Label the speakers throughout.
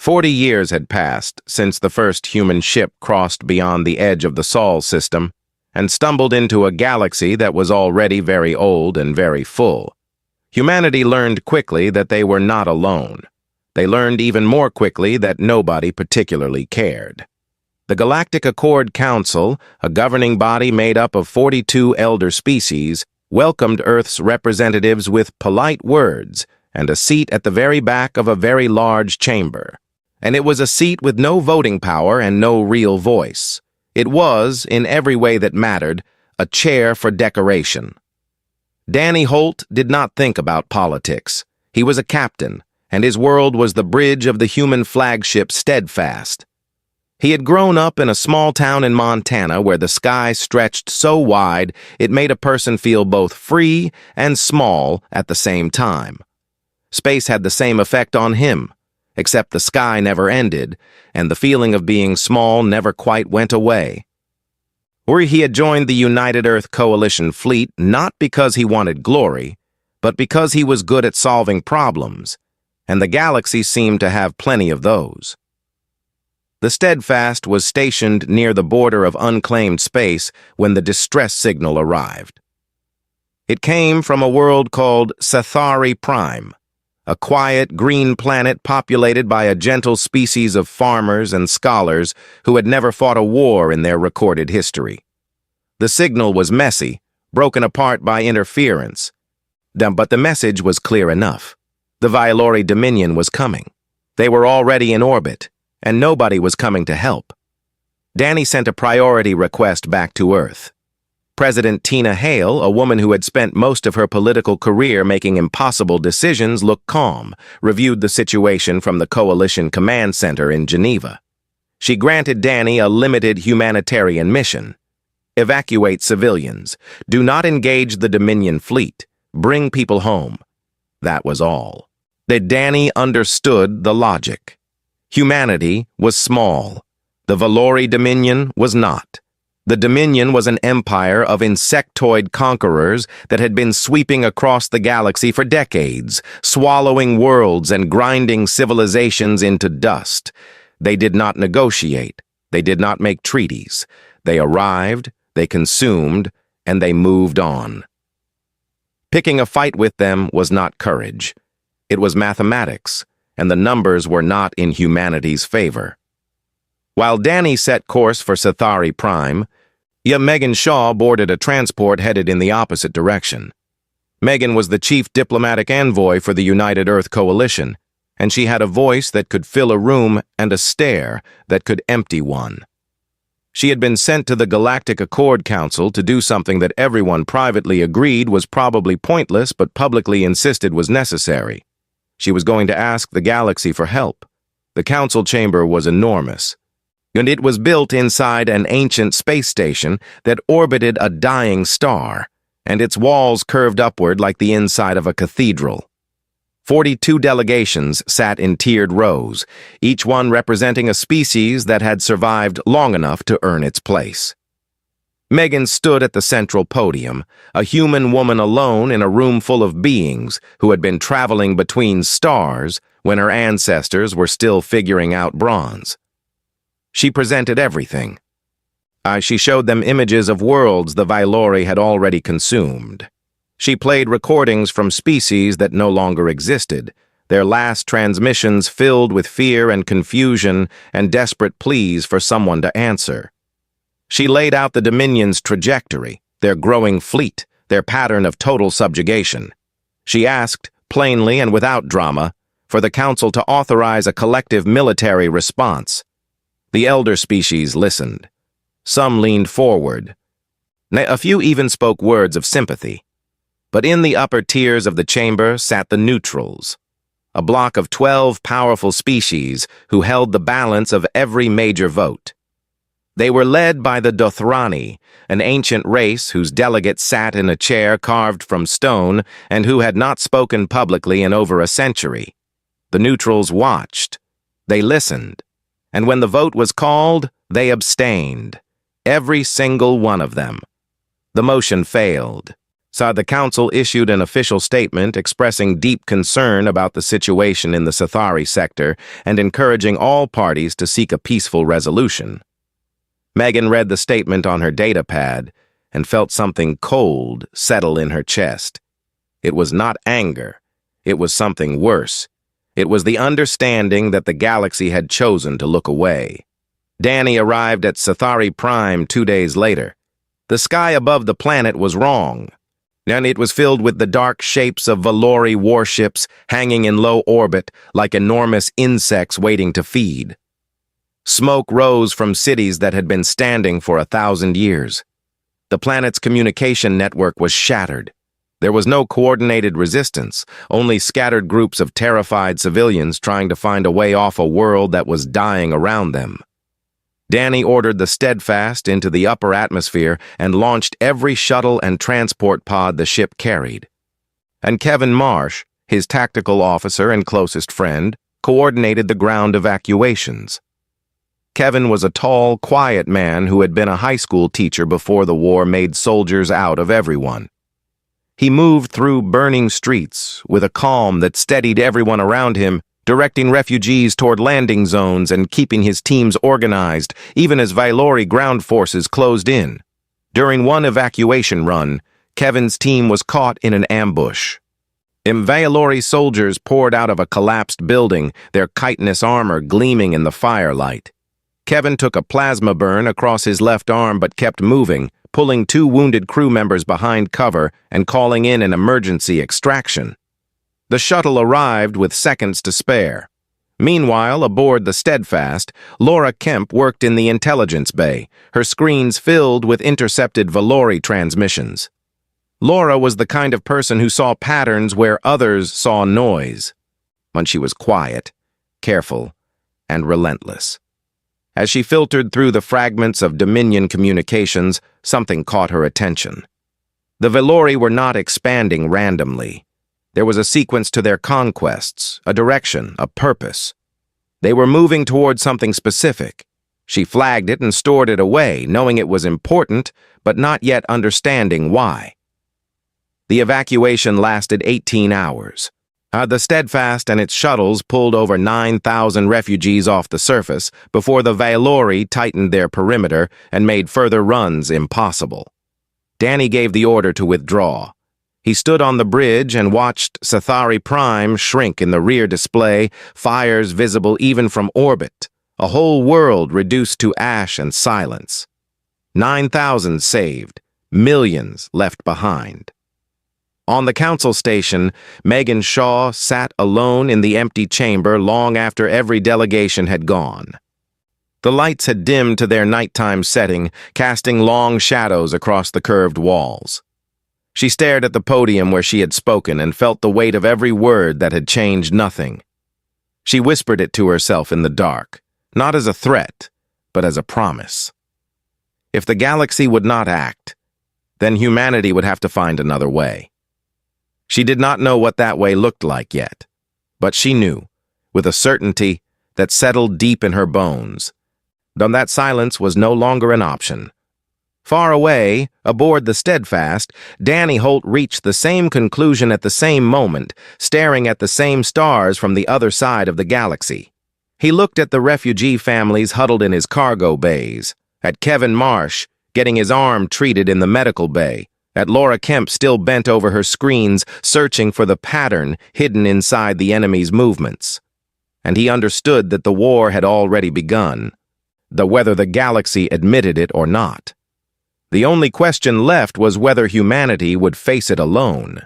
Speaker 1: 40 years had passed since the first human ship crossed beyond the edge of the Sol system and stumbled into a galaxy that was already very old and very full. Humanity learned quickly that they were not alone. They learned even more quickly that nobody particularly cared. The Galactic Accord Council, a governing body made up of 42 elder species, welcomed Earth's representatives with polite words and a seat at the very back of a very large chamber. And it was a seat with no voting power and no real voice. It was, in every way that mattered, a chair for decoration. Danny Holt did not think about politics. He was a captain, and his world was the bridge of the human flagship Steadfast. He had grown up in a small town in Montana where the sky stretched so wide it made a person feel both free and small at the same time. Space had the same effect on him, except the sky never ended, and the feeling of being small never quite went away. Or he had joined the United Earth Coalition fleet not because he wanted glory, but because he was good at solving problems, and the galaxy seemed to have plenty of those. The Steadfast was stationed near the border of unclaimed space when the distress signal arrived. It came from a world called Cathari Prime, a quiet, green planet populated by a gentle species of farmers and scholars who had never fought a war in their recorded history. The signal was messy, broken apart by interference, but the message was clear enough. The Vialori Dominion was coming. They were already in orbit, and nobody was coming to help. Danny sent a priority request back to Earth. President Tina Hale, a woman who had spent most of her political career making impossible decisions, looked calm, reviewed the situation from the Coalition Command Center in Geneva. She granted Danny a limited humanitarian mission. Evacuate civilians. Do not engage the Dominion fleet. Bring people home. That was all. That Danny understood the logic. Humanity was small. The Vialori Dominion was not. The Dominion was an empire of insectoid conquerors that had been sweeping across the galaxy for decades, swallowing worlds and grinding civilizations into dust. They did not negotiate. They did not make treaties. They arrived, they consumed, and they moved on. Picking a fight with them was not courage. It was mathematics, and the numbers were not in humanity's favor. While Danny set course for Cathari Prime, Megan Shaw boarded a transport headed in the opposite direction. Megan was the chief diplomatic envoy for the United Earth Coalition, and she had a voice that could fill a room and a stare that could empty one. She had been sent to the Galactic Accord Council to do something that everyone privately agreed was probably pointless but publicly insisted was necessary. She was going to ask the galaxy for help. The council chamber was enormous, and it was built inside an ancient space station that orbited a dying star, and its walls curved upward like the inside of a cathedral. 42 delegations sat in tiered rows, each one representing a species that had survived long enough to earn its place. Megan stood at the central podium, a human woman alone in a room full of beings who had been traveling between stars when her ancestors were still figuring out bronze. She presented everything. She showed them images of worlds the Vialori had already consumed. She played recordings from species that no longer existed, their last transmissions filled with fear and confusion and desperate pleas for someone to answer. She laid out the Dominion's trajectory, their growing fleet, their pattern of total subjugation. She asked, plainly and without drama, for the Council to authorize a collective military response. The elder species listened. Some leaned forward. A few even spoke words of sympathy. But in the upper tiers of the chamber sat the neutrals, a block of 12 powerful species who held the balance of every major vote. They were led by the Dothrani, an ancient race whose delegate sat in a chair carved from stone and who had not spoken publicly in over a century. The neutrals watched. They listened. And when the vote was called, they abstained. Every single one of them. The motion failed. The council issued an official statement expressing deep concern about the situation in the Sithari sector and encouraging all parties to seek a peaceful resolution. Megan read the statement on her datapad and felt something cold settle in her chest. It was not anger. It was something worse. It was the understanding that the galaxy had chosen to look away. Danny arrived at Sithari Prime 2 days later. The sky above the planet was wrong, and it was filled with the dark shapes of Valori warships hanging in low orbit like enormous insects waiting to feed. Smoke rose from cities that had been standing for 1,000 years. The planet's communication network was shattered. There was no coordinated resistance, only scattered groups of terrified civilians trying to find a way off a world that was dying around them. Danny ordered the Steadfast into the upper atmosphere and launched every shuttle and transport pod the ship carried. And Kevin Marsh, his tactical officer and closest friend, coordinated the ground evacuations. Kevin was a tall, quiet man who had been a high school teacher before the war made soldiers out of everyone. He moved through burning streets with a calm that steadied everyone around him, directing refugees toward landing zones and keeping his teams organized, even as Valori ground forces closed in. During one evacuation run, Kevin's team was caught in an ambush. Valori soldiers poured out of a collapsed building, their chitinous armor gleaming in the firelight. Kevin took a plasma burn across his left arm but kept moving, pulling 2 wounded crew members behind cover and calling in an emergency extraction. The shuttle arrived with seconds to spare. Meanwhile, aboard the Steadfast, Laura Kemp worked in the intelligence bay, her screens filled with intercepted Valori transmissions. Laura was the kind of person who saw patterns where others saw noise. When she was quiet, careful, and relentless. As she filtered through the fragments of Dominion communications, something caught her attention. The Valori were not expanding randomly. There was a sequence to their conquests, a direction, a purpose. They were moving toward something specific. She flagged it and stored it away, knowing it was important, but not yet understanding why. The evacuation lasted 18 hours. The Steadfast and its shuttles pulled over 9,000 refugees off the surface before the Valori tightened their perimeter and made further runs impossible. Danny gave the order to withdraw. He stood on the bridge and watched Sithari Prime shrink in the rear display, fires visible even from orbit, a whole world reduced to ash and silence. 9,000 saved, millions left behind. On the council station, Megan Shaw sat alone in the empty chamber long after every delegation had gone. The lights had dimmed to their nighttime setting, casting long shadows across the curved walls. She stared at the podium where she had spoken and felt the weight of every word that had changed nothing. She whispered it to herself in the dark, not as a threat, but as a promise. If the galaxy would not act, then humanity would have to find another way. She did not know what that way looked like yet, but she knew, with a certainty that settled deep in her bones, that silence was no longer an option. Far away, aboard the Steadfast, Danny Holt reached the same conclusion at the same moment, staring at the same stars from the other side of the galaxy. He looked at the refugee families huddled in his cargo bays, at Kevin Marsh getting his arm treated in the medical bay, at Laura Kemp still bent over her screens, searching for the pattern hidden inside the enemy's movements. And he understood that the war had already begun, whether the galaxy admitted it or not. The only question left was whether humanity would face it alone.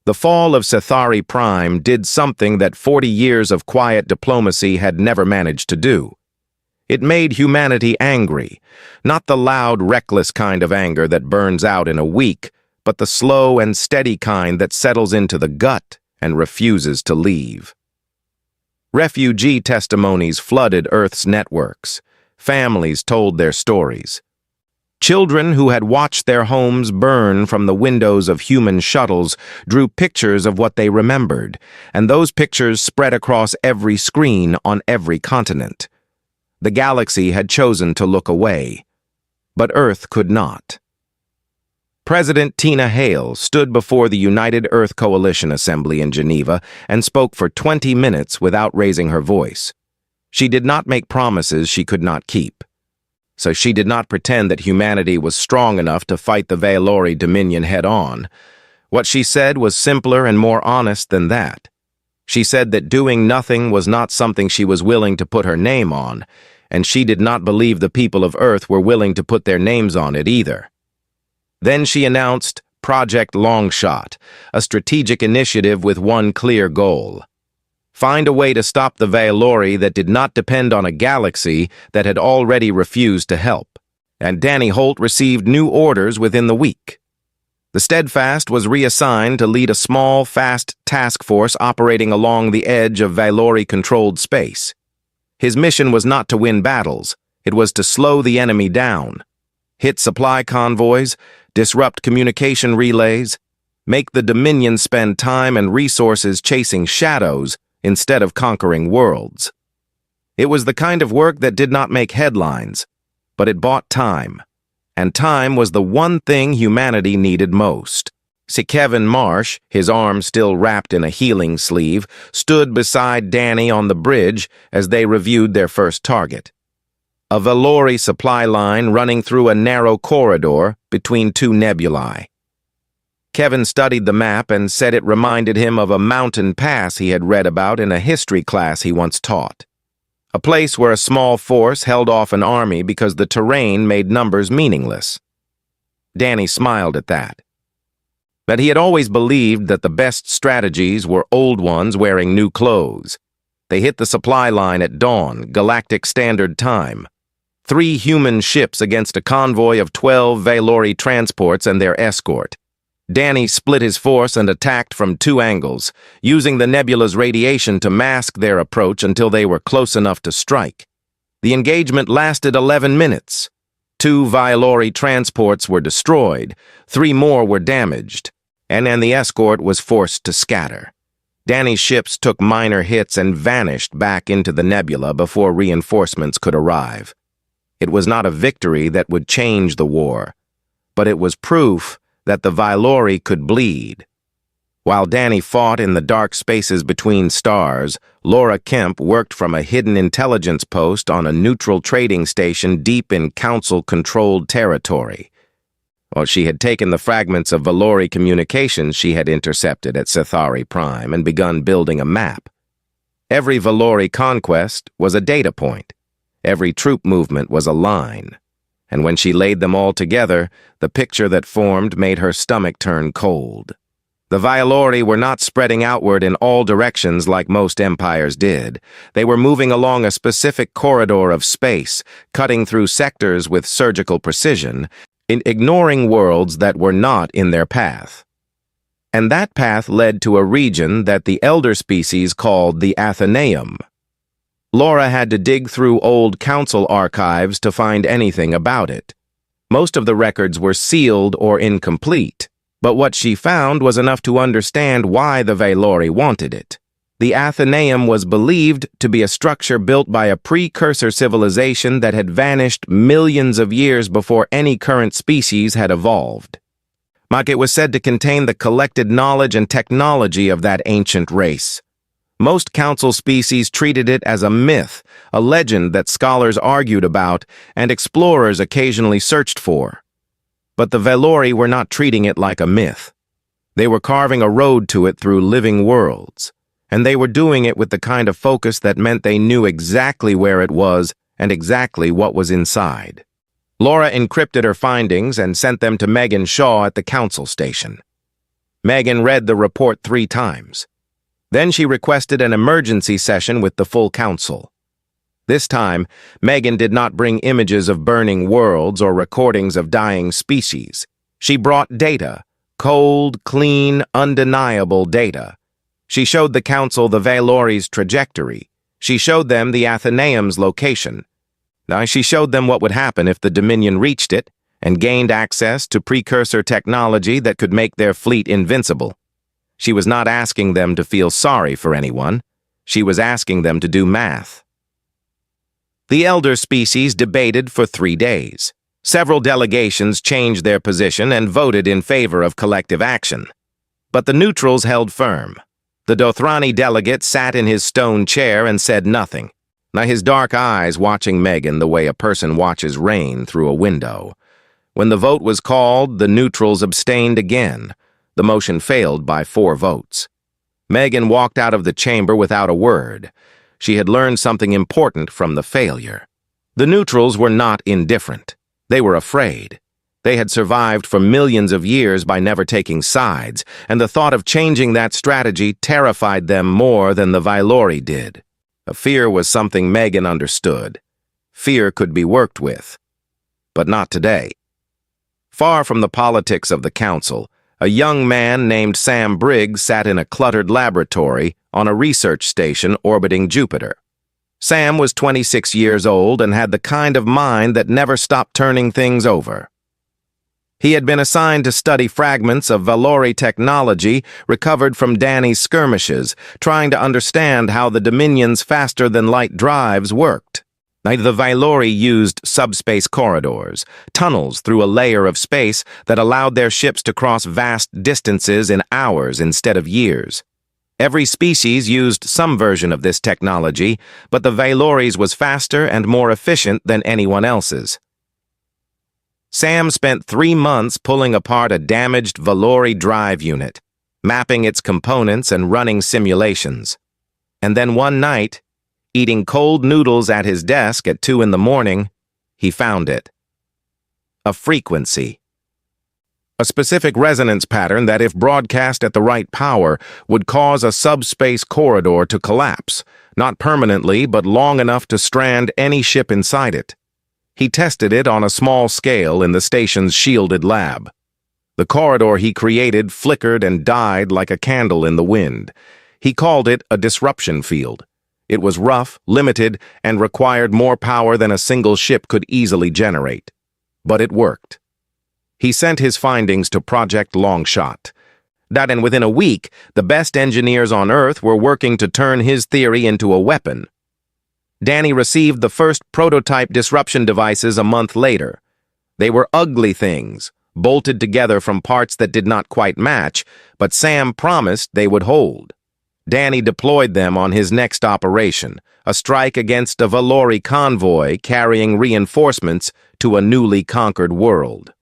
Speaker 1: The fall of Sithari Prime did something that 40 years of quiet diplomacy had never managed to do. It made humanity angry, not the loud, reckless kind of anger that burns out in a week, but the slow and steady kind that settles into the gut and refuses to leave. Refugee testimonies flooded Earth's networks. Families told their stories. Children who had watched their homes burn from the windows of human shuttles drew pictures of what they remembered, and those pictures spread across every screen on every continent. The galaxy had chosen to look away, but Earth could not. President Tina Hale stood before the United Earth Coalition Assembly in Geneva and spoke for 20 minutes without raising her voice. She did not make promises she could not keep. So she did not pretend that humanity was strong enough to fight the Valori Dominion head-on. What she said was simpler and more honest than that. She said that doing nothing was not something she was willing to put her name on, and she did not believe the people of Earth were willing to put their names on it either. Then she announced Project Longshot, a strategic initiative with one clear goal. Find a way to stop the Valori that did not depend on a galaxy that had already refused to help. And Danny Holt received new orders within the week. The Steadfast was reassigned to lead a small, fast task force operating along the edge of Valori-controlled space. His mission was not to win battles, it was to slow the enemy down, hit supply convoys, disrupt communication relays, make the Dominion spend time and resources chasing shadows instead of conquering worlds. It was the kind of work that did not make headlines, but it bought time. And time was the one thing humanity needed most. Kevin Marsh, his arm still wrapped in a healing sleeve, stood beside Danny on the bridge as they reviewed their first target. A Valori supply line running through a narrow corridor between two nebulae. Kevin studied the map and said it reminded him of a mountain pass he had read about in a history class he once taught. A place where a small force held off an army because the terrain made numbers meaningless. Danny smiled at that. But he had always believed that the best strategies were old ones wearing new clothes. They hit the supply line at dawn, Galactic Standard Time. 3 human ships against a convoy of 12 Valori transports and their escort. Danny split his force and attacked from 2 angles, using the nebula's radiation to mask their approach until they were close enough to strike. The engagement lasted 11 minutes. 2 Valori transports were destroyed, 3 more were damaged, and then the escort was forced to scatter. Danny's ships took minor hits and vanished back into the nebula before reinforcements could arrive. It was not a victory that would change the war, but it was proof that the Valori could bleed. While Danny fought in the dark spaces between stars, Laura Kemp worked from a hidden intelligence post on a neutral trading station deep in Council-controlled territory. She had taken the fragments of Valori communications she had intercepted at Centauri Prime and begun building a map. Every Valori conquest was a data point. Every troop movement was a line. And when she laid them all together, the picture that formed made her stomach turn cold. The Valori were not spreading outward in all directions like most empires did. They were moving along a specific corridor of space, cutting through sectors with surgical precision, ignoring worlds that were not in their path. And that path led to a region that the elder species called the Athenaeum. Laura had to dig through old council archives to find anything about it. Most of the records were sealed or incomplete, but what she found was enough to understand why the Valori wanted it. The Athenaeum was believed to be a structure built by a precursor civilization that had vanished millions of years before any current species had evolved. It was said to contain the collected knowledge and technology of that ancient race. Most council species treated it as a myth, a legend that scholars argued about and explorers occasionally searched for. But the Valori were not treating it like a myth. They were carving a road to it through living worlds, and they were doing it with the kind of focus that meant they knew exactly where it was and exactly what was inside. Laura encrypted her findings and sent them to Megan Shaw at the council station. Megan read the report 3 times. Then she requested an emergency session with the full council. This time, Megan did not bring images of burning worlds or recordings of dying species. She brought data, cold, clean, undeniable data. She showed the council the Valori's trajectory. She showed them the Athenaeum's location. She showed them what would happen if the Dominion reached it and gained access to precursor technology that could make their fleet invincible. She was not asking them to feel sorry for anyone. She was asking them to do math. The elder species debated for 3 days. Several delegations changed their position and voted in favor of collective action. But the neutrals held firm. The Dothrani delegate sat in his stone chair and said nothing, his dark eyes watching Megan the way a person watches rain through a window. When the vote was called, the neutrals abstained again. The motion failed by 4 votes. Megan walked out of the chamber without a word. She had learned something important from the failure. The neutrals were not indifferent. They were afraid. They had survived for millions of years by never taking sides, and the thought of changing that strategy terrified them more than the Vailori did. A fear was something Megan understood. Fear could be worked with. But not today. Far from the politics of the council, a young man named Sam Briggs sat in a cluttered laboratory on a research station orbiting Jupiter. Sam was 26 years old and had the kind of mind that never stopped turning things over. He had been assigned to study fragments of Vailori technology recovered from Dany's skirmishes, trying to understand how the Dominion's faster-than-light drives worked. The Vailori used subspace corridors, tunnels through a layer of space that allowed their ships to cross vast distances in hours instead of years. Every species used some version of this technology, but the Vailori's was faster and more efficient than anyone else's. Sam spent 3 months pulling apart a damaged Vailori drive unit, mapping its components and running simulations. And then one night, eating cold noodles at his desk at 2 in the morning, he found it. A frequency. A specific resonance pattern that, if broadcast at the right power, would cause a subspace corridor to collapse, not permanently, but long enough to strand any ship inside it. He tested it on a small scale in the station's shielded lab. The corridor he created flickered and died like a candle in the wind. He called it a disruption field. It was rough, limited, and required more power than a single ship could easily generate. But it worked. He sent his findings to Project Longshot. And within a week, the best engineers on Earth were working to turn his theory into a weapon. Dany received the first prototype disruption devices a month later. They were ugly things, bolted together from parts that did not quite match, but Sam promised they would hold. Dany deployed them on his next operation, a strike against a Vailori convoy carrying reinforcements to a newly conquered world.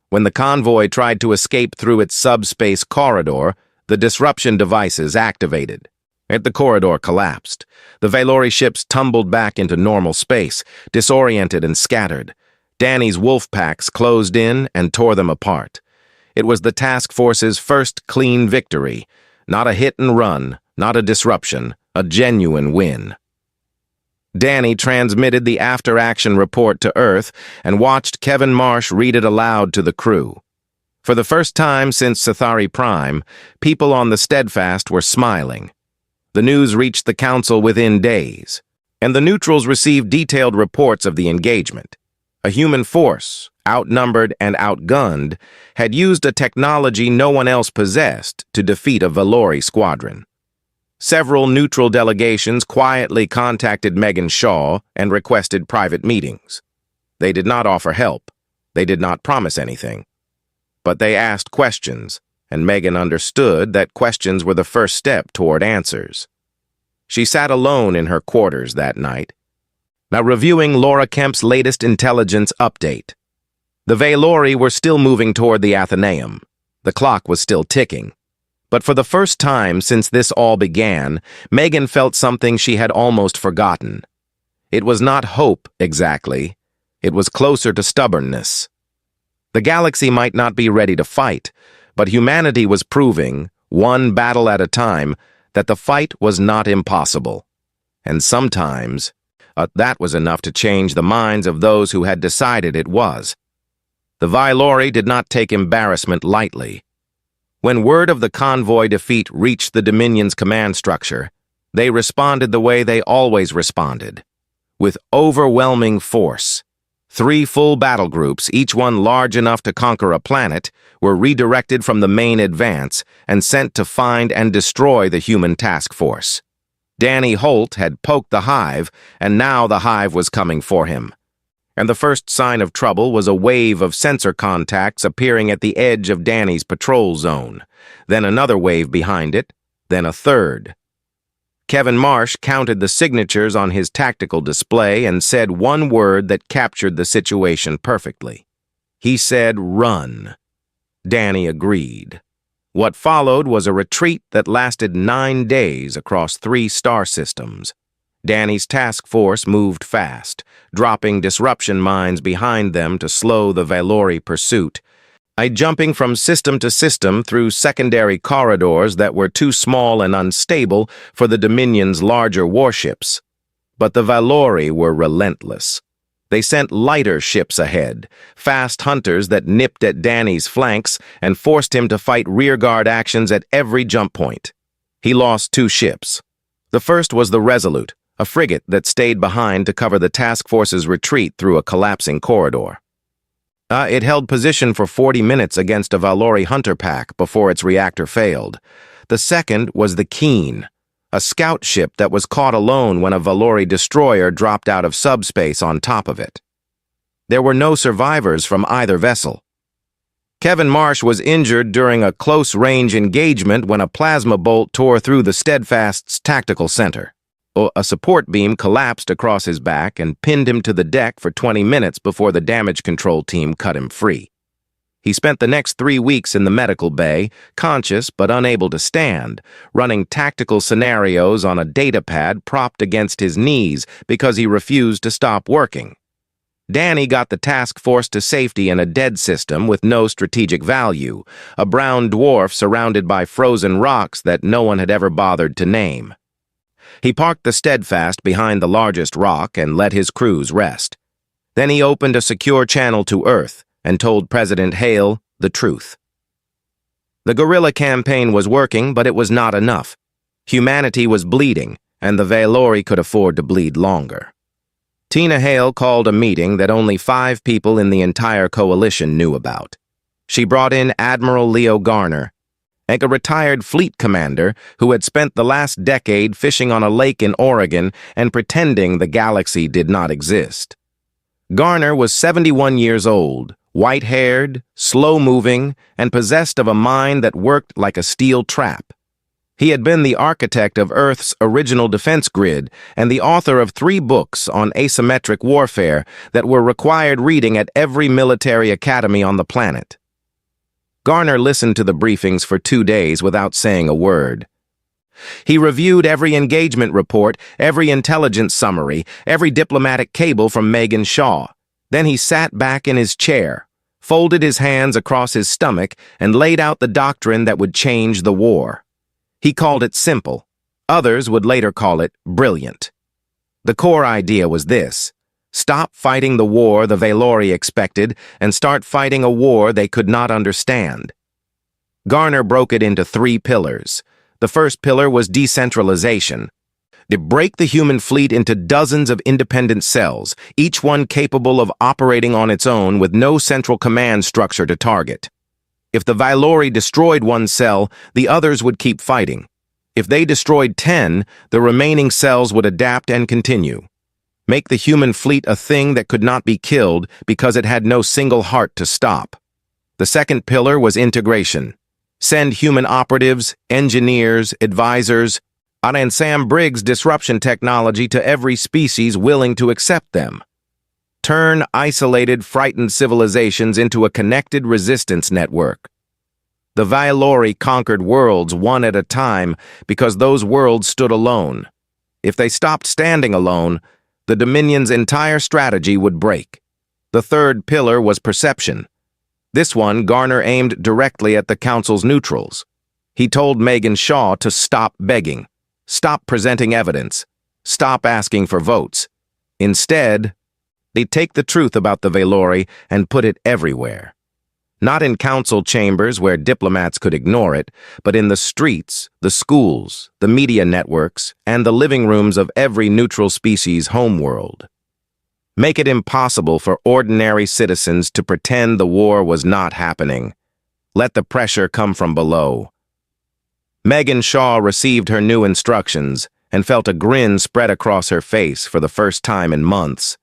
Speaker 1: When the convoy tried to escape through its subspace corridor, the disruption devices activated. The corridor collapsed. The Vailori ships tumbled back into normal space, disoriented and scattered. Dany's wolf packs closed in and tore them apart. It was the task force's first clean victory. Not a hit and run, not a disruption, a genuine win. Dany transmitted the after-action report to Earth and watched Kevin Marsh read it aloud to the crew. For the first time since Cathari Prime, people on the Steadfast were smiling. The news reached the Council within days, and the neutrals received detailed reports of the engagement. A human force, outnumbered and outgunned, had used a technology no one else possessed to defeat a Vailori squadron. Several neutral delegations quietly contacted Megan Shaw and requested private meetings. They did not offer help. They did not promise anything. But they asked questions, and Megan understood that questions were the first step toward answers. She sat alone in her quarters that night, reviewing Laura Kemp's latest intelligence update. The Vailori were still moving toward the Athenaeum. The clock was still ticking. But for the first time since this all began, Megan felt something she had almost forgotten. It was not hope, exactly. It was closer to stubbornness. The galaxy might not be ready to fight, but humanity was proving, one battle at a time, that the fight was not impossible. And sometimes, that was enough to change the minds of those who had decided it was. The Vailori did not take embarrassment lightly. When word of the convoy defeat reached the Dominion's command structure, they responded the way they always responded, with overwhelming force. 3 full battle groups, each one large enough to conquer a planet, were redirected from the main advance and sent to find and destroy the human task force. Dany Holt had poked the Hive, and now the Hive was coming for him. And the first sign of trouble was a wave of sensor contacts appearing at the edge of Danny's patrol zone, then another wave behind it, then a third. Kevin Marsh counted the signatures on his tactical display and said one word that captured the situation perfectly. He said, "Run." Danny agreed. What followed was a retreat that lasted 9 days across 3 star systems. Danny's task force moved fast, dropping disruption mines behind them to slow the Valori pursuit, jumping from system to system through secondary corridors that were too small and unstable for the Dominion's larger warships. But the Valori were relentless. They sent lighter ships ahead, fast hunters that nipped at Danny's flanks and forced him to fight rearguard actions at every jump point. He lost 2 ships. The first was the Resolute, a frigate that stayed behind to cover the task force's retreat through a collapsing corridor. It held position for 40 minutes against a Valori hunter pack before its reactor failed. The second was the Keen, a scout ship that was caught alone when a Valori destroyer dropped out of subspace on top of it. There were no survivors from either vessel. Kevin Marsh was injured during a close-range engagement when a plasma bolt tore through the Steadfast's tactical center. A support beam collapsed across his back and pinned him to the deck for 20 minutes before the damage control team cut him free. He spent the next 3 weeks in the medical bay, conscious but unable to stand, running tactical scenarios on a datapad propped against his knees because he refused to stop working. Danny got the task force to safety in a dead system with no strategic value, a brown dwarf surrounded by frozen rocks that no one had ever bothered to name. He parked the Steadfast behind the largest rock and let his crews rest. Then he opened a secure channel to Earth and told President Hale the truth. The guerrilla campaign was working, but it was not enough. Humanity was bleeding, and the Valori could afford to bleed longer. Tina Hale called a meeting that only 5 people in the entire coalition knew about. She brought in Admiral Leo Garner, a retired fleet commander who had spent the last decade fishing on a lake in Oregon and pretending the galaxy did not exist. Garner was 71 years old, white-haired, slow-moving, and possessed of a mind that worked like a steel trap. He had been the architect of Earth's original defense grid and the author of 3 books on asymmetric warfare that were required reading at every military academy on the planet. Garner listened to the briefings for 2 days without saying a word. He reviewed every engagement report, every intelligence summary, every diplomatic cable from Megan Shaw. Then he sat back in his chair, folded his hands across his stomach, and laid out the doctrine that would change the war. He called it simple. Others would later call it brilliant. The core idea was this: stop fighting the war the Valori expected and start fighting a war they could not understand. Garner broke it into 3 pillars. The first pillar was decentralization. To break the human fleet into dozens of independent cells, each one capable of operating on its own with no central command structure to target. If the Valori destroyed one cell, the others would keep fighting. If they destroyed 10, the remaining cells would adapt and continue. Make the human fleet a thing that could not be killed because it had no single heart to stop. The second pillar was integration. Send human operatives, engineers, advisors, and Sam Briggs' disruption technology to every species willing to accept them. Turn isolated, frightened civilizations into a connected resistance network. The Valori conquered worlds one at a time because those worlds stood alone. If they stopped standing alone, the Dominion's entire strategy would break. The third pillar was perception. This one Garner aimed directly at the Council's neutrals. He told Megan Shaw to stop begging, stop presenting evidence, stop asking for votes. Instead, they'd take the truth about the Valori and put it everywhere. Not in council chambers where diplomats could ignore it, but in the streets, the schools, the media networks, and the living rooms of every neutral species' homeworld. Make it impossible for ordinary citizens to pretend the war was not happening. Let the pressure come from below. Megan Shaw received her new instructions and felt a grin spread across her face for the first time in months.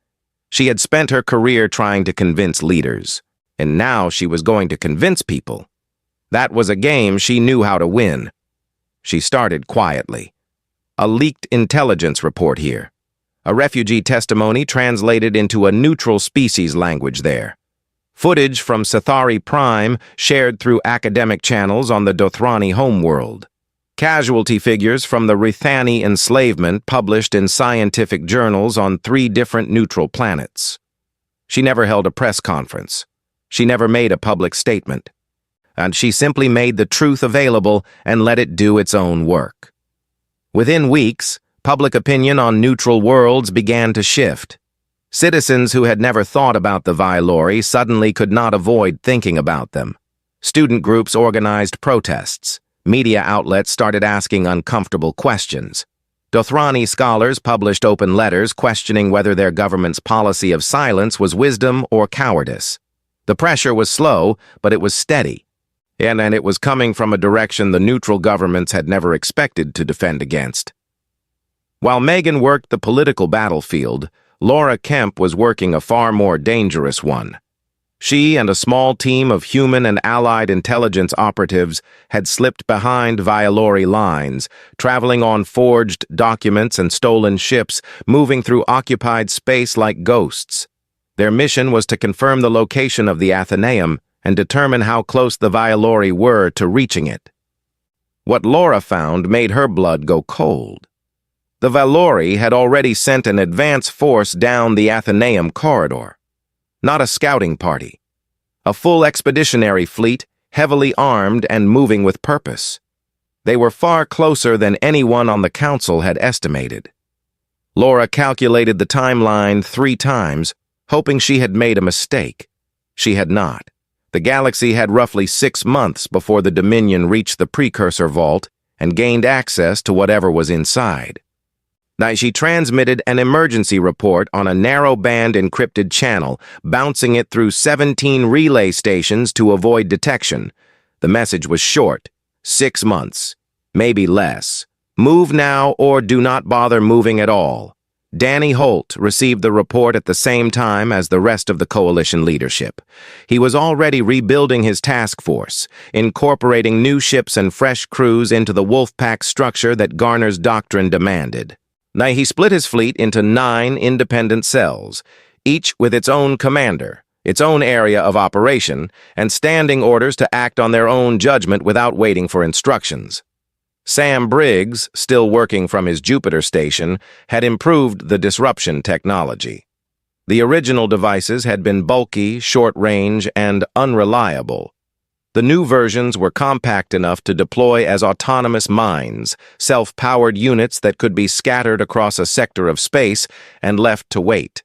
Speaker 1: She had spent her career trying to convince leaders, and now she was going to convince people. That was a game she knew how to win. She started quietly. A leaked intelligence report here. A refugee testimony translated into a neutral species language there. Footage from Sithari Prime shared through academic channels on the Dothrani homeworld. Casualty figures from the Rithani enslavement published in scientific journals on 3 different neutral planets. She never held a press conference. She never made a public statement. And she simply made the truth available and let it do its own work. Within weeks, public opinion on neutral worlds began to shift. Citizens who had never thought about the Vailori suddenly could not avoid thinking about them. Student groups organized protests. Media outlets started asking uncomfortable questions. Dothrani scholars published open letters questioning whether their government's policy of silence was wisdom or cowardice. The pressure was slow, but it was steady. And it was coming from a direction the neutral governments had never expected to defend against. While Megan worked the political battlefield, Laura Kemp was working a far more dangerous one. She and a small team of human and allied intelligence operatives had slipped behind Vailori lines, traveling on forged documents and stolen ships, moving through occupied space like ghosts. Their mission was to confirm the location of the Athenaeum and determine how close the Vailori were to reaching it. What Laura found made her blood go cold. The Vailori had already sent an advance force down the Athenaeum corridor. Not a scouting party. A full expeditionary fleet, heavily armed and moving with purpose. They were far closer than anyone on the council had estimated. Laura calculated the timeline 3 times, hoping she had made a mistake. She had not. The galaxy had roughly 6 months before the Dominion reached the precursor vault and gained access to whatever was inside. Now, she transmitted an emergency report on a narrow-band encrypted channel, bouncing it through 17 relay stations to avoid detection. The message was short: 6 months, maybe less. Move now or do not bother moving at all. Danny Holt received the report at the same time as the rest of the coalition leadership. He was already rebuilding his task force, incorporating new ships and fresh crews into the Wolfpack structure that Garner's doctrine demanded. Now, he split his fleet into 9 independent cells, each with its own commander, its own area of operation, and standing orders to act on their own judgment without waiting for instructions. Sam Briggs, still working from his Jupiter station, had improved the disruption technology. The original devices had been bulky, short-range, and unreliable. The new versions were compact enough to deploy as autonomous mines, self-powered units that could be scattered across a sector of space and left to wait.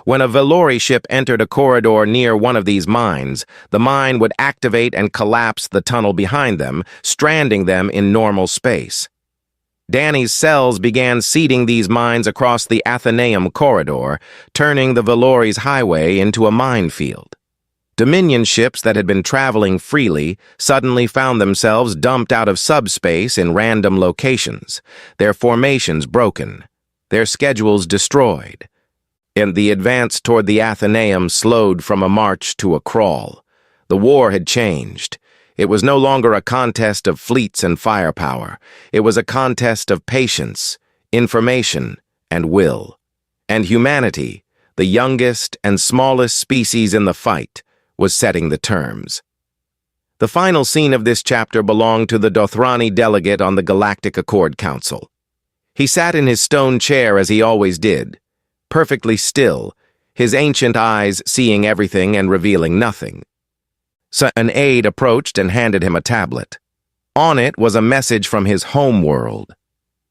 Speaker 1: When a Vailori ship entered a corridor near one of these mines, the mine would activate and collapse the tunnel behind them, stranding them in normal space. Danny's cells began seeding these mines across the Athenaeum corridor, turning the Vailori's highway into a minefield. Dominion ships that had been traveling freely suddenly found themselves dumped out of subspace in random locations, their formations broken, their schedules destroyed. And the advance toward the Athenaeum slowed from a march to a crawl. The war had changed. It was no longer a contest of fleets and firepower. It was a contest of patience, information, and will. And humanity, the youngest and smallest species in the fight, was setting the terms. The final scene of this chapter belonged to the Dothrani delegate on the Galactic Accord Council. He sat in his stone chair as he always did, perfectly still, his ancient eyes seeing everything and revealing nothing. So an aide approached and handed him a tablet. On it was a message from his home world.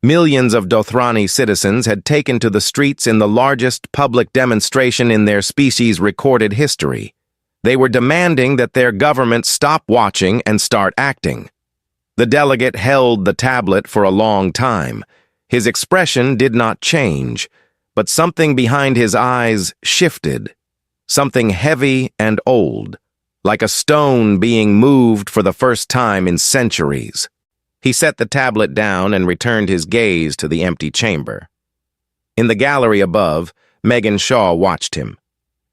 Speaker 1: Millions of Dothrani citizens had taken to the streets in the largest public demonstration in their species' recorded history. They were demanding that their government stop watching and start acting. The delegate held the tablet for a long time. His expression did not change, but something behind his eyes shifted. Something heavy and old, like a stone being moved for the first time in centuries. He set the tablet down and returned his gaze to the empty chamber. In the gallery above, Megan Shaw watched him.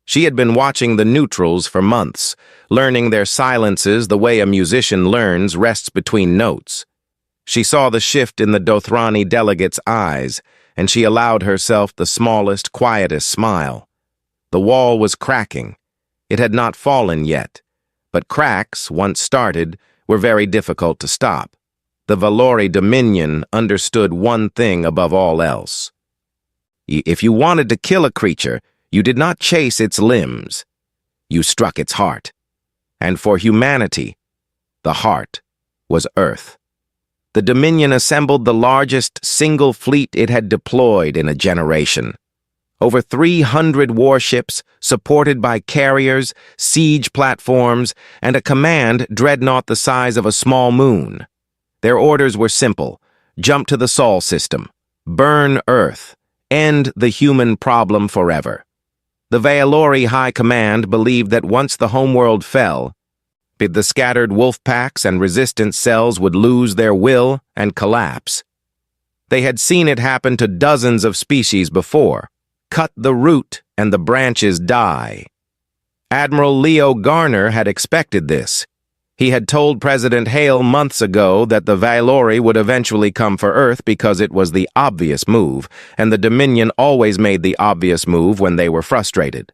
Speaker 1: She had been watching the neutrals for months, learning their silences the way a musician learns rests between notes. She saw the shift in the Dothrani delegate's eyes, and she allowed herself the smallest, quietest smile. The wall was cracking. It had not fallen yet, but cracks, once started, were very difficult to stop. The Valori Dominion understood one thing above all else. If you wanted to kill a creature, you did not chase its limbs. You struck its heart. And for humanity, the heart was Earth. The Dominion assembled the largest single fleet it had deployed in a generation. Over 300 warships, supported by carriers, siege platforms, and a command dreadnought the size of a small moon. Their orders were simple: jump to the Sol system, burn Earth, end the human problem forever. The Valori High Command believed that once the homeworld fell, the scattered wolf packs and resistance cells would lose their will and collapse. They had seen it happen to dozens of species before. Cut the root and the branches die. Admiral Leo Garner had expected this. He had told President Hale months ago that the Valori would eventually come for Earth because it was the obvious move, and the Dominion always made the obvious move when they were frustrated.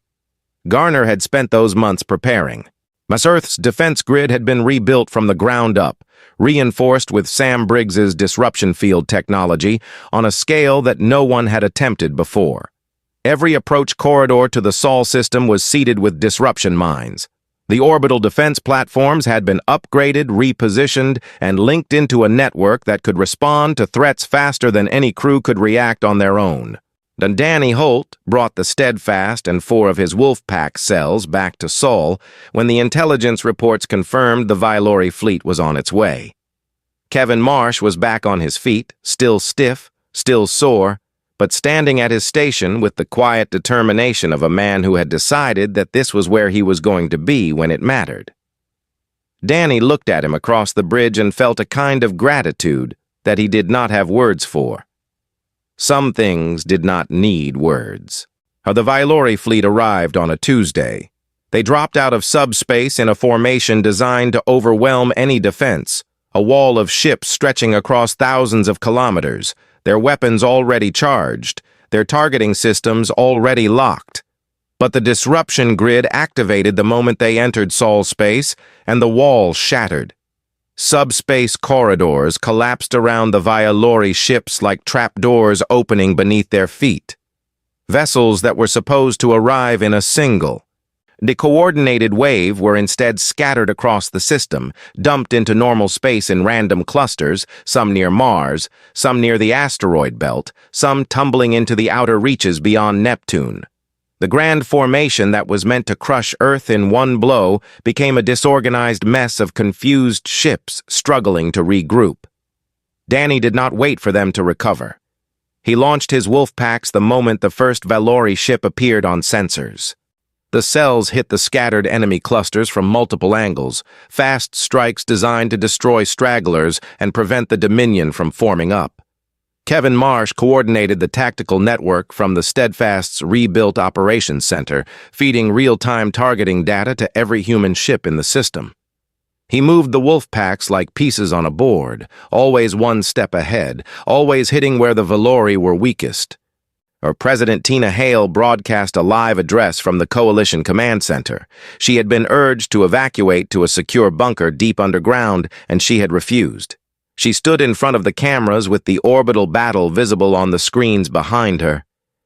Speaker 1: Garner had spent those months preparing. Earth's defense grid had been rebuilt from the ground up, reinforced with Sam Briggs's disruption field technology on a scale that no one had attempted before. Every approach corridor to the Sol system was seeded with disruption mines. The orbital defense platforms had been upgraded, repositioned, and linked into a network that could respond to threats faster than any crew could react on their own. Then Danny Holt brought the Steadfast and 4 of his Wolfpack cells back to Sol when the intelligence reports confirmed the Valori fleet was on its way. Kevin Marsh was back on his feet, still stiff, still sore, but standing at his station with the quiet determination of a man who had decided that this was where he was going to be when it mattered. Danny looked at him across the bridge and felt a kind of gratitude that he did not have words for. Some things did not need words. The Valori fleet arrived on a Tuesday. They dropped out of subspace in a formation designed to overwhelm any defense, a wall of ships stretching across thousands of kilometers, their weapons already charged, their targeting systems already locked. But the disruption grid activated the moment they entered Sol space, and the wall shattered. Subspace corridors collapsed around the Valori ships like trapdoors opening beneath their feet. Vessels that were supposed to arrive in a single, coordinated wave were instead scattered across the system, dumped into normal space in random clusters, some near Mars, some near the asteroid belt, some tumbling into the outer reaches beyond Neptune. The grand formation that was meant to crush Earth in one blow became a disorganized mess of confused ships struggling to regroup. Danny did not wait for them to recover. He launched his wolf packs the moment the first Valori ship appeared on sensors. The cells hit the scattered enemy clusters from multiple angles, fast strikes designed to destroy stragglers and prevent the Dominion from forming up. Kevin Marsh coordinated the tactical network from the Steadfast's rebuilt operations center, feeding real-time targeting data to every human ship in the system. He moved the wolf packs like pieces on a board, always one step ahead, always hitting where the Valori were weakest. President Tina Hale broadcast a live address from the Coalition Command Center. She had been urged to evacuate to a secure bunker deep underground, and she had refused. She stood in front of the cameras with the orbital battle visible on the screens behind her,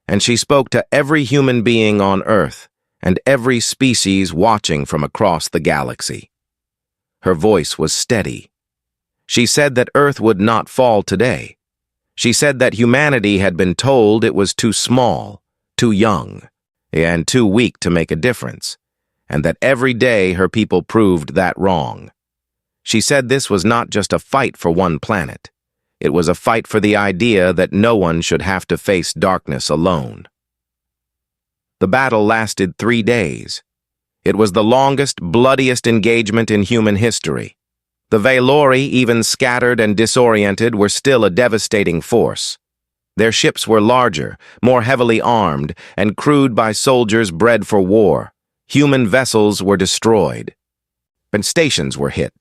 Speaker 1: and she spoke to every human being on Earth and every species watching from across the galaxy. Her voice was steady. She said that Earth would not fall today. She said that humanity had been told it was too small, too young, and too weak to make a difference, and that every day her people proved that wrong. She said this was not just a fight for one planet. It was a fight for the idea that no one should have to face darkness alone. The battle lasted 3 days. It was the longest, bloodiest engagement in human history. The Valori, even scattered and disoriented, were still a devastating force. Their ships were larger, more heavily armed, and crewed by soldiers bred for war. Human vessels were destroyed, and stations were hit.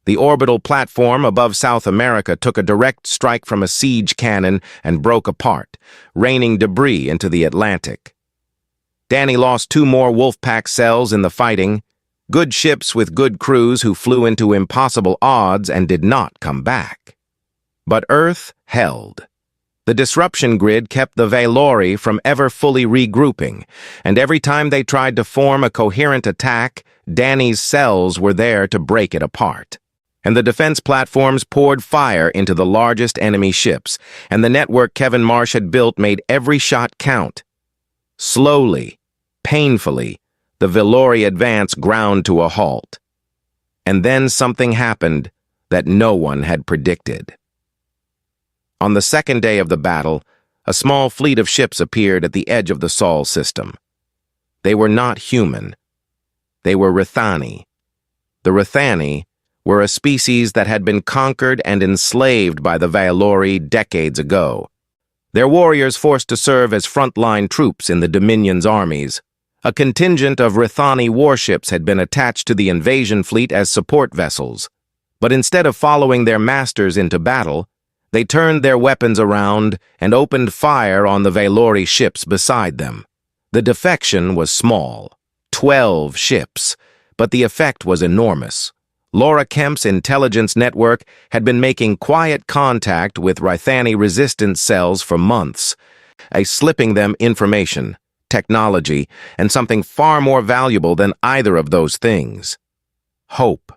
Speaker 1: The orbital platform above South America took a direct strike from a siege cannon and broke apart, raining debris into the Atlantic. Danny lost 2 more Wolfpack cells in the fighting, good ships with good crews who flew into impossible odds and did not come back. But Earth held. The disruption grid kept the Valori from ever fully regrouping, and every time they tried to form a coherent attack, Danny's cells were there to break it apart. And the defense platforms poured fire into the largest enemy ships, and the network Kevin Marsh had built made every shot count. Slowly, painfully, the Valori advance ground to a halt. And then something happened that no one had predicted. On the second day of the battle, a small fleet of ships appeared at the edge of the Sol system. They were not human. They were Rithani. The Rithani were a species that had been conquered and enslaved by the Valori decades ago. Their warriors forced to serve as frontline troops in the Dominion's armies. A contingent of Rithani warships had been attached to the invasion fleet as support vessels. But instead of following their masters into battle, they turned their weapons around and opened fire on the Valori ships beside them. The defection was small, 12 ships, but the effect was enormous. Laura Kemp's intelligence network had been making quiet contact with Rithani resistance cells for months, slipping them information, technology, and something far more valuable than either of those things: hope.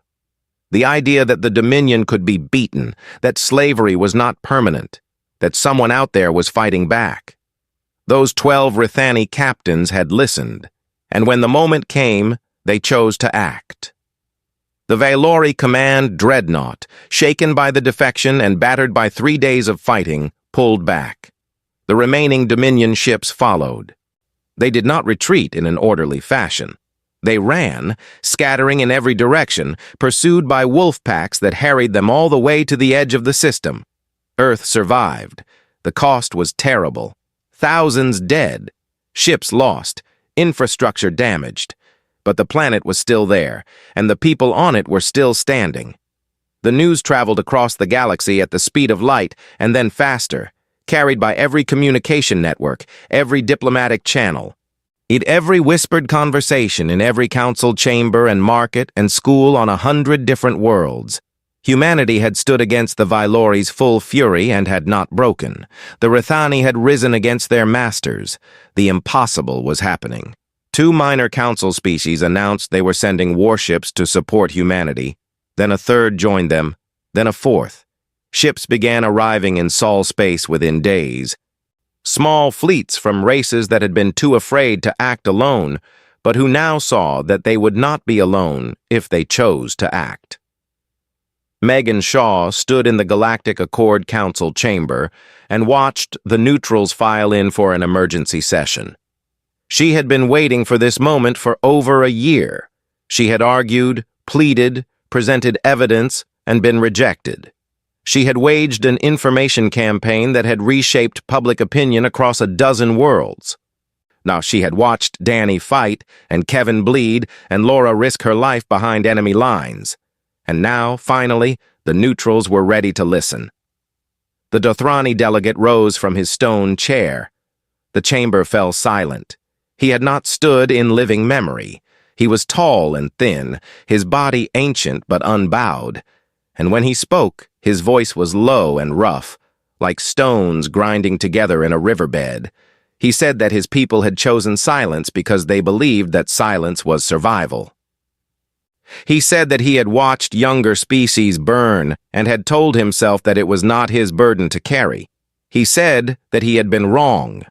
Speaker 1: The idea that the Dominion could be beaten, that slavery was not permanent, that someone out there was fighting back. Those 12 Rithani captains had listened, and when the moment came, they chose to act. The Valori command dreadnought, shaken by the defection and battered by 3 days of fighting, pulled back. The remaining Dominion ships followed. They did not retreat in an orderly fashion. They ran, scattering in every direction, pursued by wolf packs that harried them all the way to the edge of the system. Earth survived. The cost was terrible. Thousands dead, ships lost, infrastructure damaged. But the planet was still there, and the people on it were still standing. The news traveled across the galaxy at the speed of light and then faster, carried by every communication network, every diplomatic channel. In every whispered conversation in every council chamber and market and school on 100 different worlds. Humanity had stood against the Valori's full fury and had not broken. The Rithani had risen against their masters. The impossible was happening. 2 minor council species announced they were sending warships to support humanity. Then a third joined them. Then a fourth. Ships began arriving in Sol space within days. Small fleets from races that had been too afraid to act alone, but who now saw that they would not be alone if they chose to act. Megan Shaw stood in the Galactic Accord Council chamber and watched the neutrals file in for an emergency session. She had been waiting for this moment for over a year. She had argued, pleaded, presented evidence, and been rejected. She had waged an information campaign that had reshaped public opinion across a dozen worlds. Now she had watched Danny fight, and Kevin bleed, and Laura risk her life behind enemy lines. And now, finally, the neutrals were ready to listen. The Dothrani delegate rose from his stone chair. The chamber fell silent. He had not stood in living memory. He was tall and thin, his body ancient but unbowed. And when he spoke, his voice was low and rough, like stones grinding together in a riverbed. He said that his people had chosen silence because they believed that silence was survival. He said that he had watched younger species burn and had told himself that it was not his burden to carry. He said that he had been wrong.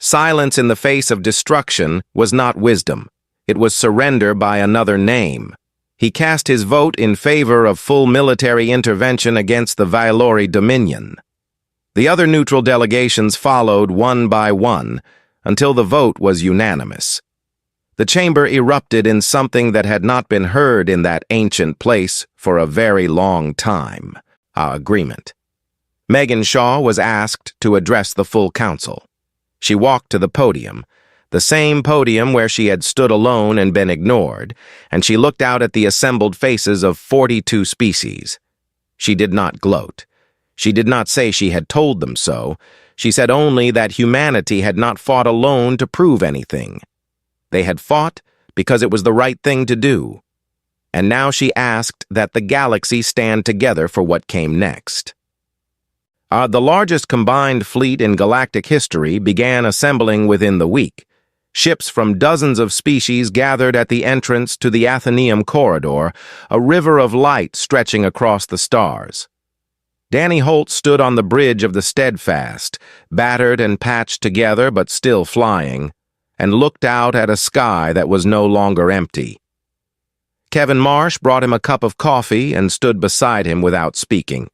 Speaker 1: Silence in the face of destruction was not wisdom. It was surrender by another name. He cast his vote in favor of full military intervention against the Valori Dominion. The other neutral delegations followed one by one until the vote was unanimous. The chamber erupted in something that had not been heard in that ancient place for a very long time: agreement. Megan Shaw was asked to address the full council. She walked to the podium, the same podium where she had stood alone and been ignored, and she looked out at the assembled faces of 42 species. She did not gloat. She did not say she had told them so. She said only that humanity had not fought alone to prove anything. They had fought because it was the right thing to do. And now she asked that the galaxy stand together for what came next. The largest combined fleet in galactic history began assembling within the week. Ships from dozens of species gathered at the entrance to the Athenaeum corridor, a river of light stretching across the stars. Danny Holt stood on the bridge of the Steadfast, battered and patched together but still flying, and looked out at a sky that was no longer empty. Kevin Marsh brought him a cup of coffee and stood beside him without speaking.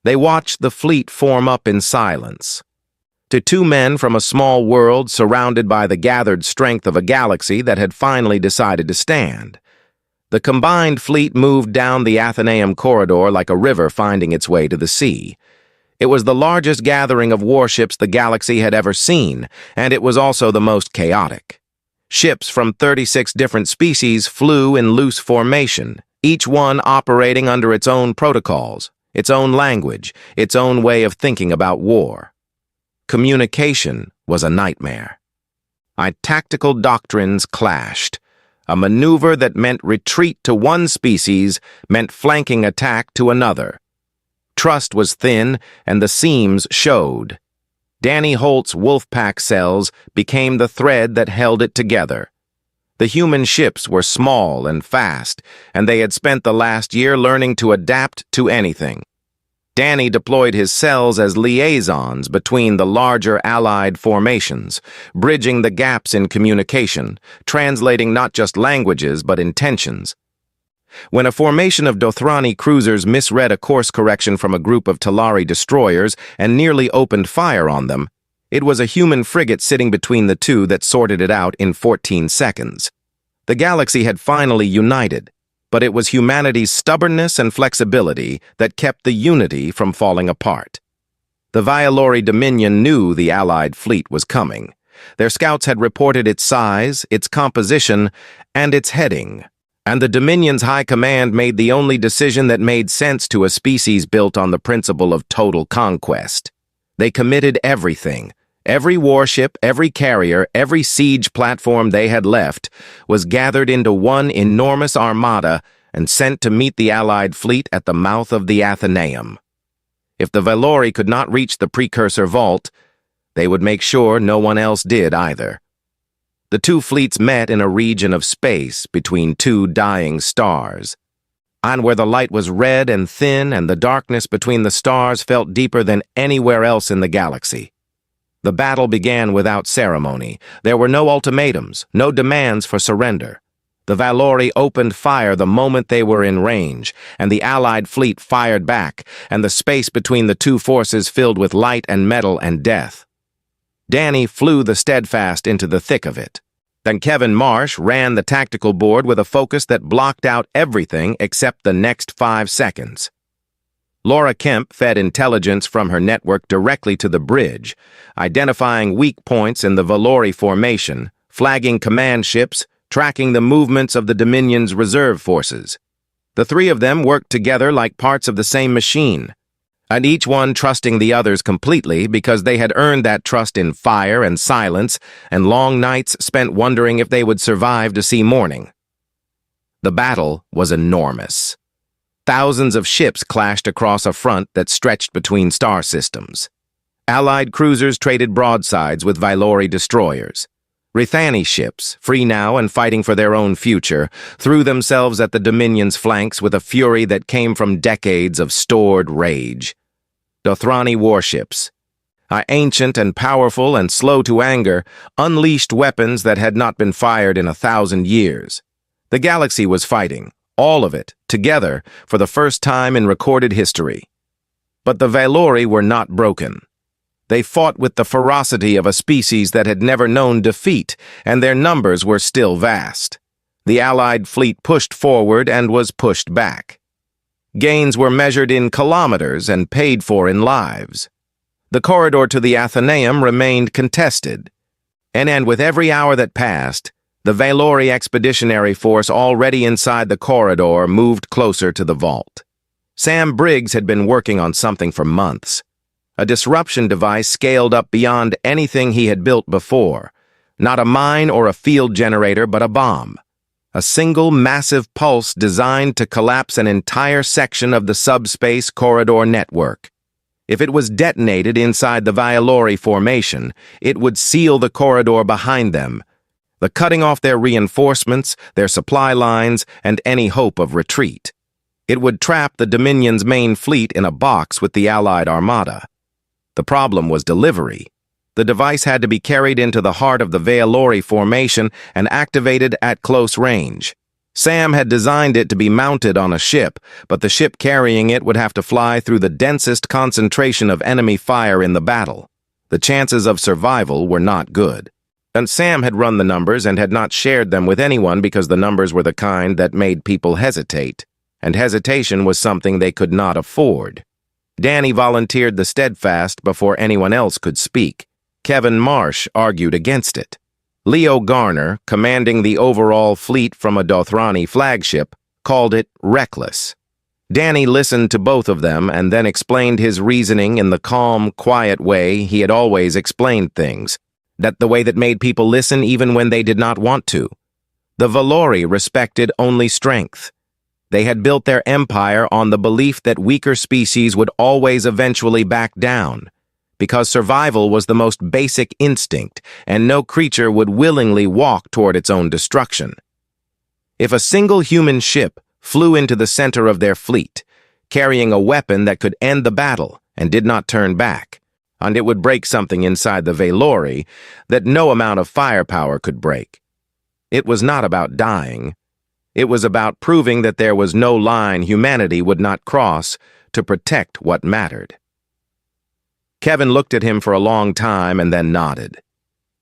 Speaker 1: They watched the fleet form up in silence. To two men from a small world surrounded by the gathered strength of a galaxy that had finally decided to stand. The combined fleet moved down the Athenaeum corridor like a river finding its way to the sea. It was the largest gathering of warships the galaxy had ever seen, and it was also the most chaotic. Ships from 36 different species flew in loose formation, each one operating under its own protocols, its own language, its own way of thinking about war. Communication was a nightmare. Tactical doctrines clashed. A maneuver that meant retreat to one species meant flanking attack to another. Trust was thin, and the seams showed. Danny Holt's Wolfpack cells became the thread that held it together. The human ships were small and fast, and they had spent the last year learning to adapt to anything. Danny deployed his cells as liaisons between the larger allied formations, bridging the gaps in communication, translating not just languages but intentions. When a formation of Dothrani cruisers misread a course correction from a group of Talari destroyers and nearly opened fire on them, it was a human frigate sitting between the two that sorted it out in 14 seconds. The galaxy had finally united, but it was humanity's stubbornness and flexibility that kept the unity from falling apart. The Vialori Dominion knew the Allied fleet was coming. Their scouts had reported its size, its composition, and its heading, and the Dominion's high command made the only decision that made sense to a species built on the principle of total conquest. They committed everything. Every warship, every carrier, every siege platform they had left was gathered into one enormous armada and sent to meet the Allied fleet at the mouth of the Athenaeum. If the Valori could not reach the precursor vault, they would make sure no one else did either. The two fleets met in a region of space between two dying stars, and where the light was red and thin and the darkness between the stars felt deeper than anywhere else in the galaxy. The battle began without ceremony. There were no ultimatums, no demands for surrender. The Valori opened fire the moment they were in range, and the Allied fleet fired back, and the space between the two forces filled with light and metal and death. Danny flew the Steadfast into the thick of it. Then Kevin Marsh ran the tactical board with a focus that blocked out everything except the next 5 seconds. Laura Kemp fed intelligence from her network directly to the bridge, identifying weak points in the Valori formation, flagging command ships, tracking the movements of the Dominion's reserve forces. The three of them worked together like parts of the same machine, and each one trusting the others completely because they had earned that trust in fire and silence and long nights spent wondering if they would survive to see morning. The battle was enormous. Thousands of ships clashed across a front that stretched between star systems. Allied cruisers traded broadsides with Valori destroyers. Rithani ships, free now and fighting for their own future, threw themselves at the Dominion's flanks with a fury that came from decades of stored rage. Dothrani warships, ancient and powerful and slow to anger, unleashed weapons that had not been fired in 1,000 years. The galaxy was fighting, all of it, together, for the first time in recorded history. But the Valori were not broken. They fought with the ferocity of a species that had never known defeat, and their numbers were still vast. The Allied fleet pushed forward and was pushed back. Gains were measured in kilometers and paid for in lives. The corridor to the Athenaeum remained contested, and with every hour that passed, the Valori Expeditionary Force already inside the corridor moved closer to the vault. Sam Briggs had been working on something for months. A disruption device scaled up beyond anything he had built before. Not a mine or a field generator, but a bomb. A single massive pulse designed to collapse an entire section of the subspace corridor network. If it was detonated inside the Valori formation, it would seal the corridor behind them, cutting off their reinforcements, their supply lines, and any hope of retreat. It would trap the Dominion's main fleet in a box with the Allied Armada. The problem was delivery. The device had to be carried into the heart of the Valori formation and activated at close range. Sam had designed it to be mounted on a ship, but the ship carrying it would have to fly through the densest concentration of enemy fire in the battle. The chances of survival were not good. And Sam had run the numbers and had not shared them with anyone because the numbers were the kind that made people hesitate, and hesitation was something they could not afford. Danny volunteered the steadfast before anyone else could speak. Kevin Marsh argued against it. Leo Garner, commanding the overall fleet from a Dothrani flagship, called it reckless. Danny listened to both of them and then explained his reasoning in the calm, quiet way he had always explained things, the way that made people listen even when they did not want to. The Valori respected only strength. They had built their empire on the belief that weaker species would always eventually back down, because survival was the most basic instinct, and no creature would willingly walk toward its own destruction. If a single human ship flew into the center of their fleet, carrying a weapon that could end the battle and did not turn back, and it would break something inside the Valori that no amount of firepower could break. It was not about dying. It was about proving that there was no line humanity would not cross to protect what mattered. Kevin looked at him for a long time and then nodded.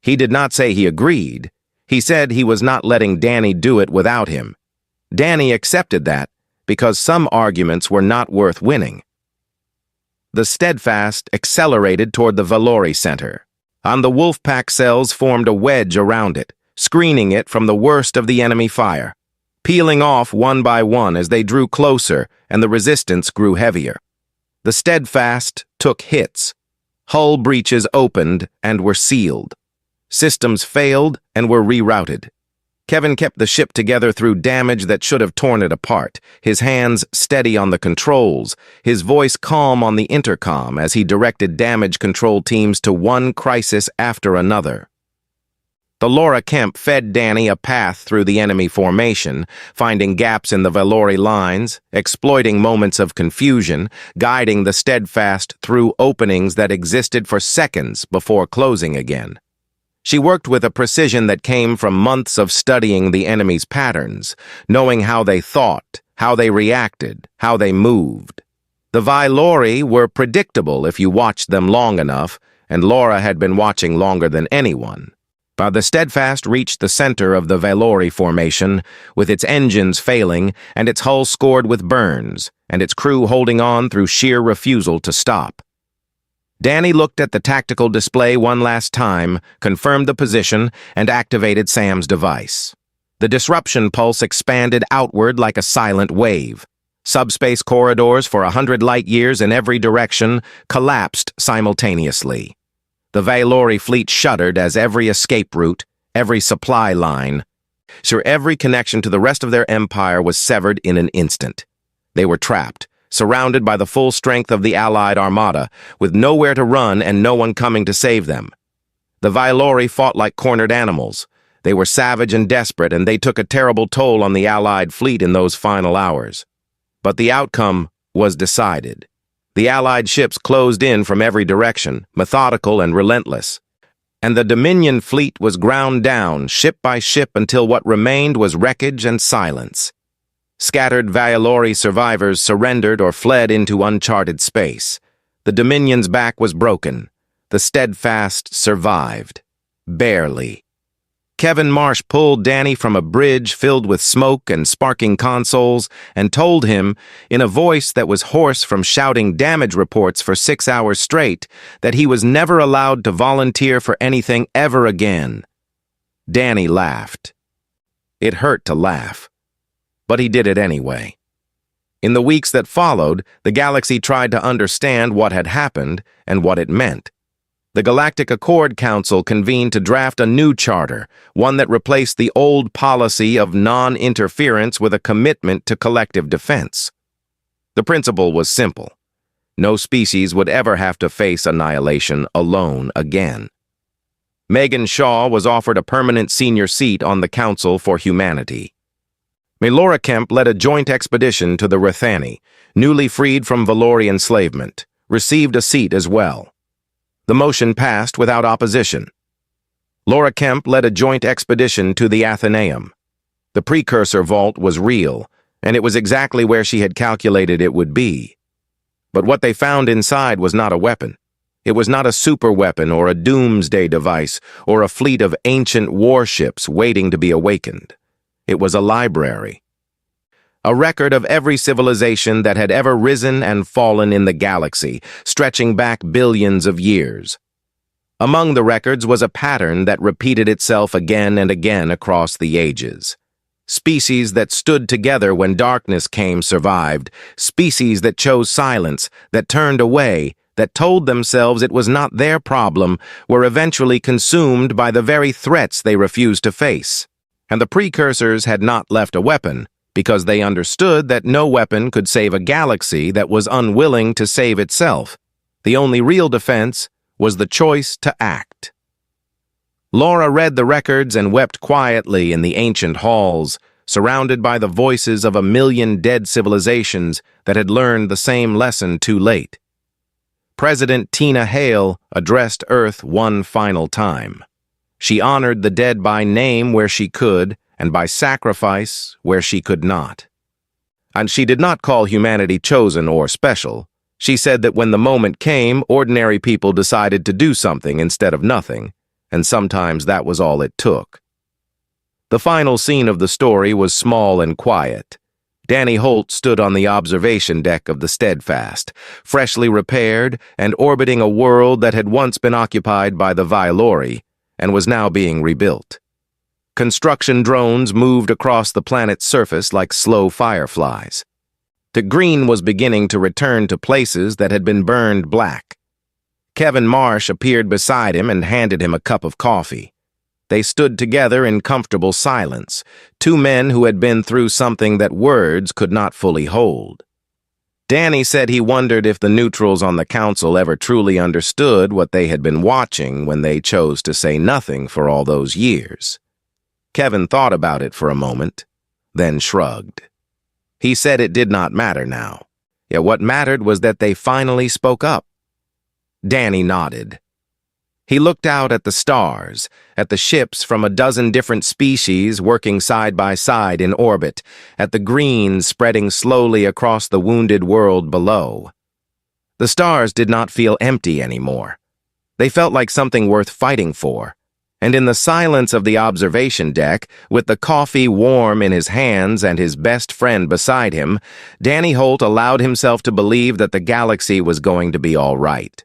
Speaker 1: He did not say he agreed. He said he was not letting Danny do it without him. Danny accepted that because some arguments were not worth winning. The steadfast accelerated toward the Valori center. On the Wolfpack cells formed a wedge around it, screening it from the worst of the enemy fire, peeling off one by one as they drew closer and the resistance grew heavier. The steadfast took hits. Hull breaches opened and were sealed. Systems failed and were rerouted. Kevin kept the ship together through damage that should have torn it apart, his hands steady on the controls, his voice calm on the intercom as he directed damage control teams to one crisis after another. The Laura Kemp fed Danny a path through the enemy formation, finding gaps in the Valori lines, exploiting moments of confusion, guiding the steadfast through openings that existed for seconds before closing again. She worked with a precision that came from months of studying the enemy's patterns, knowing how they thought, how they reacted, how they moved. The Valori were predictable if you watched them long enough, and Laura had been watching longer than anyone. The steadfast reached the center of the Valori formation, with its engines failing and its hull scored with burns, and its crew holding on through sheer refusal to stop. Danny looked at the tactical display one last time, confirmed the position, and activated Sam's device. The disruption pulse expanded outward like a silent wave. Subspace corridors for 100 light-years in every direction collapsed simultaneously. The Valori fleet shuddered as every escape route, every supply line, every connection to the rest of their empire was severed in an instant. They were trapped, surrounded by the full strength of the Allied Armada, with nowhere to run and no one coming to save them. The Valori fought like cornered animals. They were savage and desperate, and they took a terrible toll on the Allied fleet in those final hours. But the outcome was decided. The Allied ships closed in from every direction, methodical and relentless, and the Dominion fleet was ground down ship by ship until what remained was wreckage and silence. Scattered Valori survivors surrendered or fled into uncharted space. The Dominion's back was broken. The steadfast survived. Barely. Kevin Marsh pulled Danny from a bridge filled with smoke and sparking consoles and told him, in a voice that was hoarse from shouting damage reports for 6 hours straight, that he was never allowed to volunteer for anything ever again. Danny laughed. It hurt to laugh, but he did it anyway. In the weeks that followed, the galaxy tried to understand what had happened and what it meant. The Galactic Accord Council convened to draft a new charter, one that replaced the old policy of non-interference with a commitment to collective defense. The principle was simple. No species would ever have to face annihilation alone again. Megan Shaw was offered a permanent senior seat on the Council for Humanity. Melora Kemp led a joint expedition to the Rethani, newly freed from Valori enslavement, received a seat as well. The motion passed without opposition. Laura Kemp led a joint expedition to the Athenaeum. The precursor vault was real, and it was exactly where she had calculated it would be. But what they found inside was not a weapon. It was not a super weapon or a doomsday device or a fleet of ancient warships waiting to be awakened. It was a library. A record of every civilization that had ever risen and fallen in the galaxy, stretching back billions of years. Among the records was a pattern that repeated itself again and again across the ages. Species that stood together when darkness came survived, species that chose silence, that turned away, that told themselves it was not their problem, were eventually consumed by the very threats they refused to face. And the precursors had not left a weapon, because they understood that no weapon could save a galaxy that was unwilling to save itself. The only real defense was the choice to act. Laura read the records and wept quietly in the ancient halls, surrounded by the voices of 1,000,000 dead civilizations that had learned the same lesson too late. President Tina Hale addressed Earth one final time. She honored the dead by name where she could, and by sacrifice where she could not. And she did not call humanity chosen or special. She said that when the moment came, ordinary people decided to do something instead of nothing, and sometimes that was all it took. The final scene of the story was small and quiet. Danny Holt stood on the observation deck of the Steadfast, freshly repaired and orbiting a world that had once been occupied by the Valori and was now being rebuilt. Construction drones moved across the planet's surface like slow fireflies. The green was beginning to return to places that had been burned black. Kevin Marsh appeared beside him and handed him a cup of coffee. They stood together in comfortable silence, two men who had been through something that words could not fully hold. Danny said he wondered if the neutrals on the council ever truly understood what they had been watching when they chose to say nothing for all those years. Kevin thought about it for a moment, then shrugged. He said it did not matter now. Yet what mattered was that they finally spoke up. Danny nodded. He looked out at the stars, at the ships from a dozen different species working side by side in orbit, at the green spreading slowly across the wounded world below. The stars did not feel empty anymore. They felt like something worth fighting for. And in the silence of the observation deck, with the coffee warm in his hands and his best friend beside him, Danny Holt allowed himself to believe that the galaxy was going to be all right.